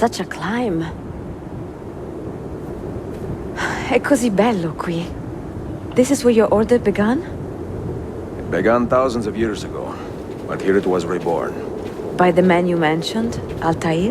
Such a climb. È così bello qui. This is where your order began? It began thousands of years ago, but here it was reborn. By the man you mentioned, Altair?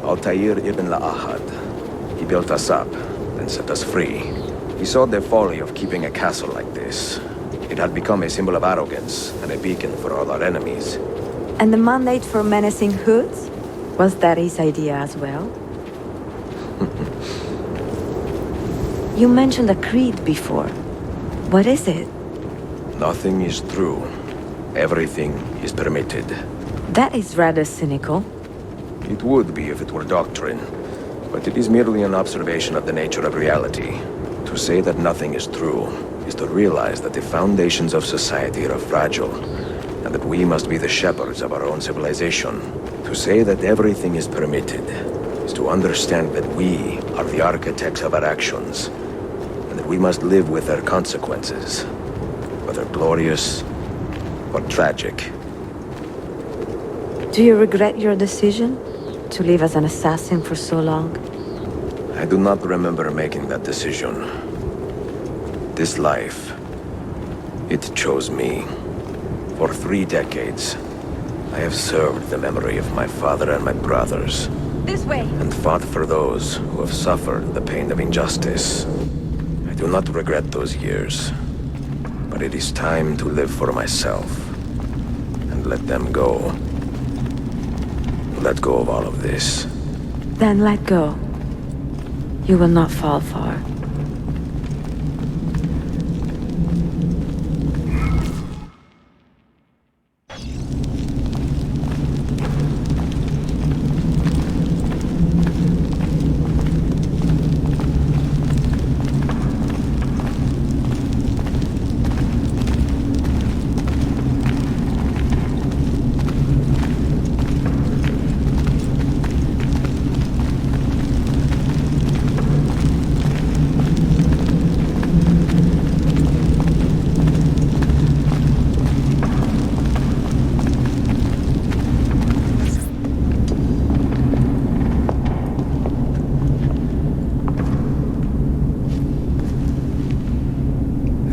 Altair Ibn-La'Ahad. He built us up, then set us free. He saw the folly of keeping a castle like this. It had become a symbol of arrogance and a beacon for all our enemies. And the mandate for menacing hoods? Was that his idea as well? You mentioned a creed before. What is it? Nothing is true. Everything is permitted. That is rather cynical. It would be if it were doctrine, but it is merely an observation of the nature of reality. To say that nothing is true is to realize that the foundations of society are fragile, and that we must be the shepherds of our own civilization. To say that everything is permitted is to understand that we are the architects of our actions, and that we must live with their consequences, whether glorious or tragic. Do you regret your decision to live as an assassin for so long? I do not remember making that decision. This life, it chose me. For 3 decades, I have served the memory of my father and my brothers. This way! And fought for those who have suffered the pain of injustice. I do not regret those years, but it is time to live for myself and let them go. Let go of all of this. Then let go. You will not fall far.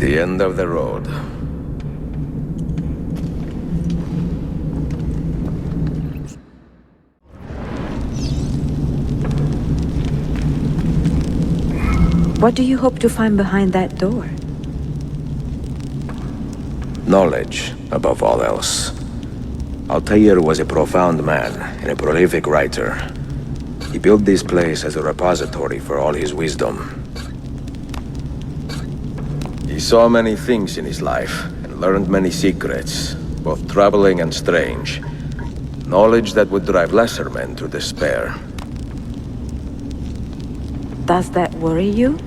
The end of the road. What do you hope to find behind that door? Knowledge, above all else. Altair was a profound man and a prolific writer. He built this place as a repository for all his wisdom. He saw many things in his life and learned many secrets, both troubling and strange. Knowledge that would drive lesser men to despair. Does that worry you?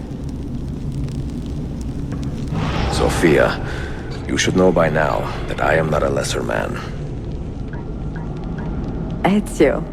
Sophia, you should know by now that I am not a lesser man. Ezio.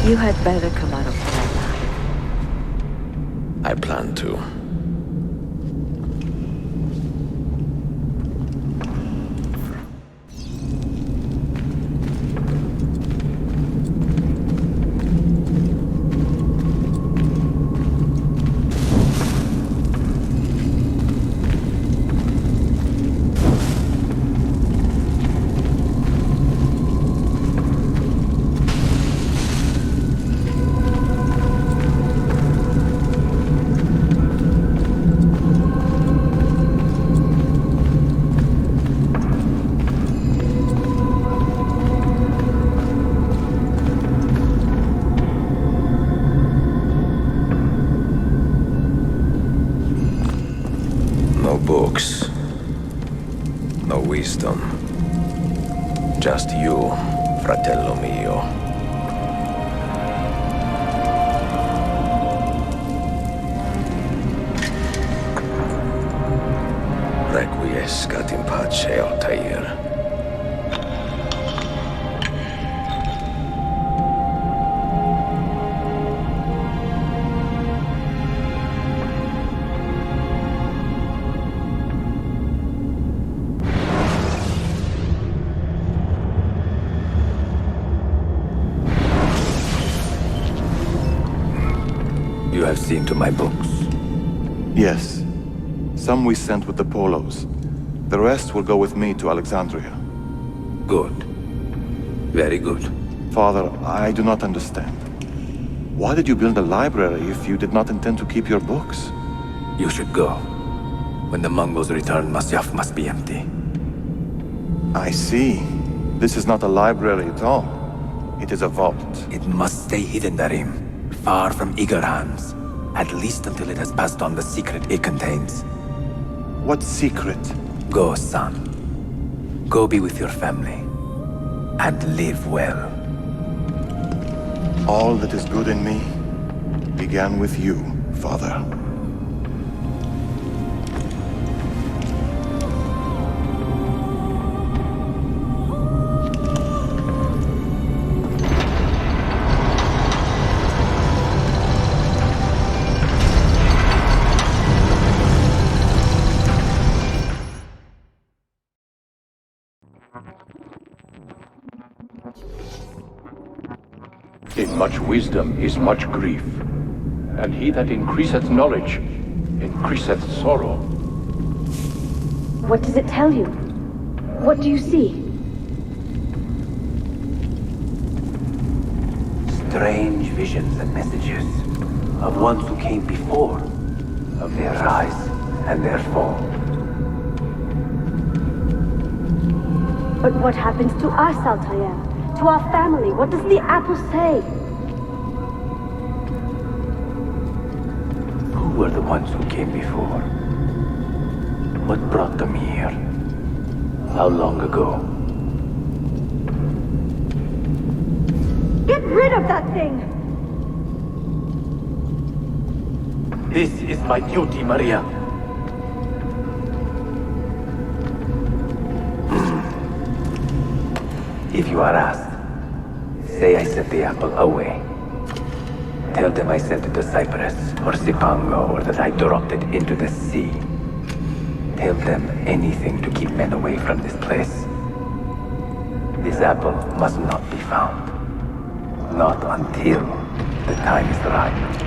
You had better come out of that alive. I plan to. books. No wisdom. Just you, fratello mio. Requiescat in pace, Altair. You have seen to my books. Yes. Some we sent with the Polos. The rest will go with me to Alexandria. Good. Very good. Father, I do not understand. Why did you build a library if you did not intend to keep your books? You should go. When the Mongols return, Masyaf must be empty. I see. This is not a library at all. It is a vault. It must stay hidden, Darim. Far from eager hands. At least until it has passed on the secret it contains. What secret? Go, son. Go be with your family. And live well. All that is good in me began with you, Father. In much wisdom is much grief, and he that increaseth knowledge increaseth sorrow. What does it tell you? What do you see? Strange visions and messages of ones who came before, of their rise and their fall. But what happens to us, Altair? To our family? What does the apple say? Who were the ones who came before? What brought them here? How long ago? Get rid of that thing! This is my duty, Maria. If you are asked, say I sent the apple away. Tell them I sent it to Cyprus, or Zipango, or that I dropped it into the sea. Tell them anything to keep men away from this place. This apple must not be found. Not until the time is right.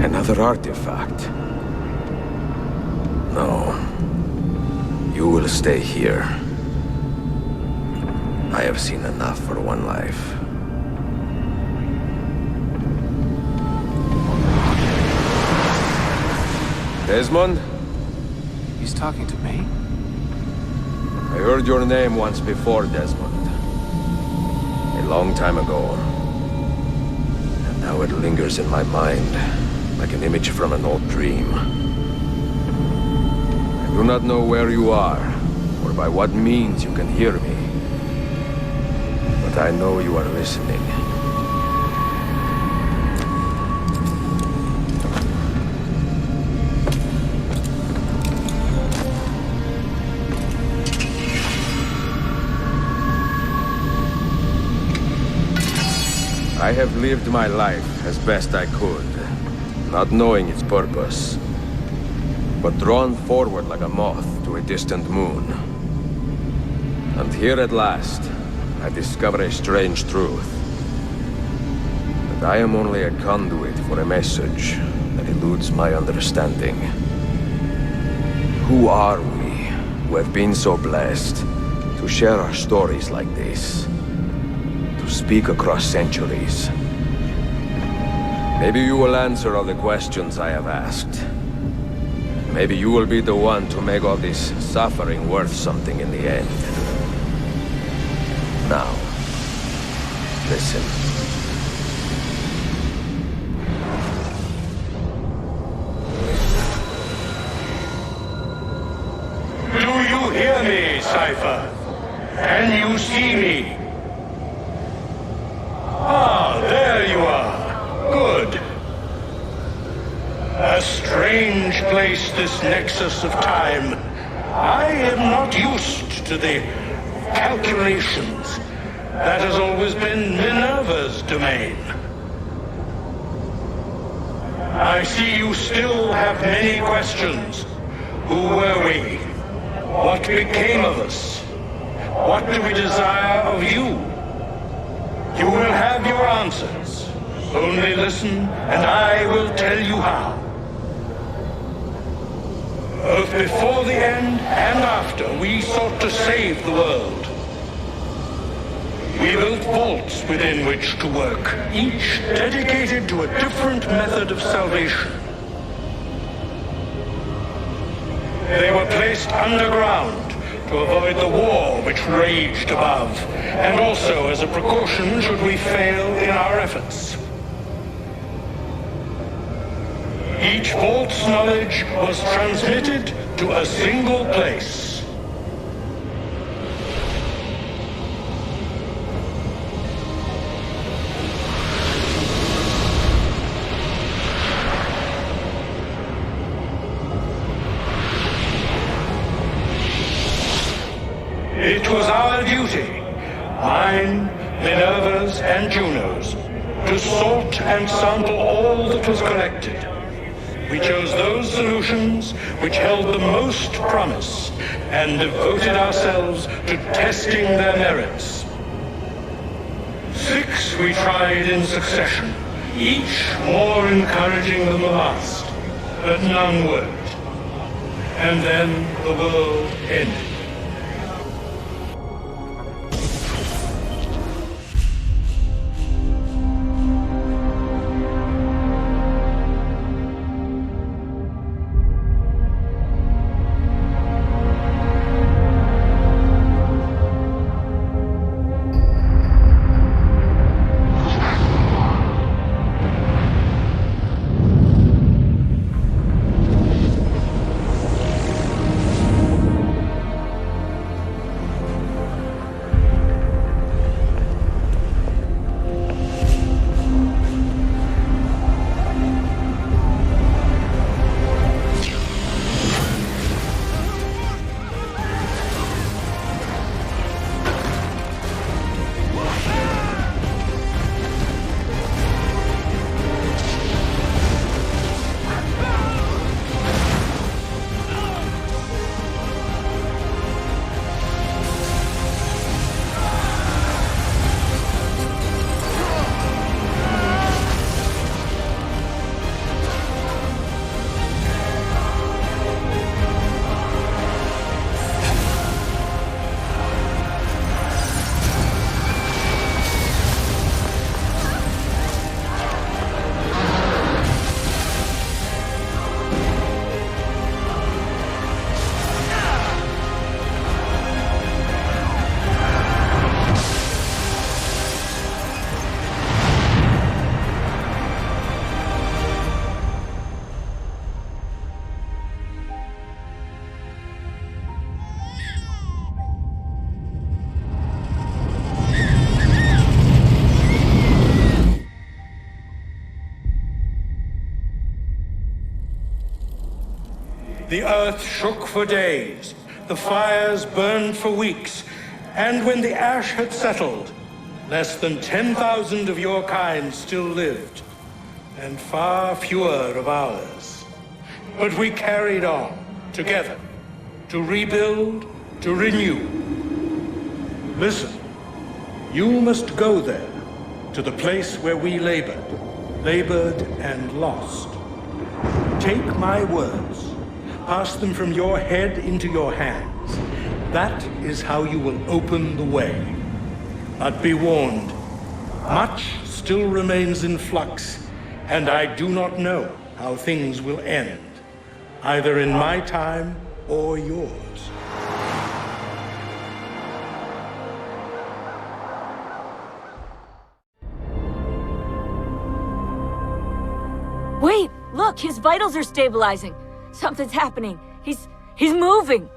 Another artifact. No. You will stay here. I have seen enough for one life. Desmond? He's talking to me? I heard your name once before, Desmond. A long time ago. And now it lingers in my mind, like an image from an old dream. I do not know where you are, or by what means you can hear me. But I know you are listening. I have lived my life as best I could, not knowing its purpose, but drawn forward like a moth to a distant moon. And here at last, I discover a strange truth. That I am only a conduit for a message that eludes my understanding. Who are we, who have been so blessed to share our stories like this? To speak across centuries. Maybe you will answer all the questions I have asked. Maybe you will be the one to make all this suffering worth something in the end. Now, listen. Do you hear me, Cypher? Can you see me? Ah, there you are. Good. A strange place, this nexus of time. I am not used to the calculations. That has always been Minerva's domain. I see you still have many questions. Who were we? What became of us? What do we desire of you? You will have your answers. Only listen, and I will tell you how. Both before the end and after, we sought to save the world. We built vaults within which to work, each dedicated to a different method of salvation. They were placed underground to avoid the war which raged above, and also as a precaution should we fail in our efforts. Each vault's knowledge was transmitted to a single place. It was our duty, mine, Minerva's, and Juno's, to sort and sample all that was collected. We chose those solutions which held the most promise, and devoted ourselves to testing their merits. 6 we tried in succession, each more encouraging than the last, but none worked. And then the world ended. The earth shook for days, the fires burned for weeks, and when the ash had settled, less than 10,000 of your kind still lived, and far fewer of ours. But we carried on, together, to rebuild, to renew. Listen, you must go there, to the place where we labored and lost. Take my words, pass them from your head into your hands. That is how you will open the way. But be warned, much still remains in flux, and I do not know how things will end, either in my time or yours. Wait! Look! His vitals are stabilizing! Something's happening! He's moving!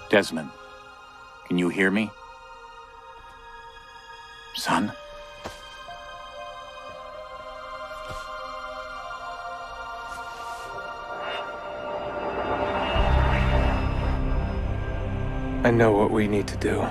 Desmond, can you hear me? Son? I know what we need to do.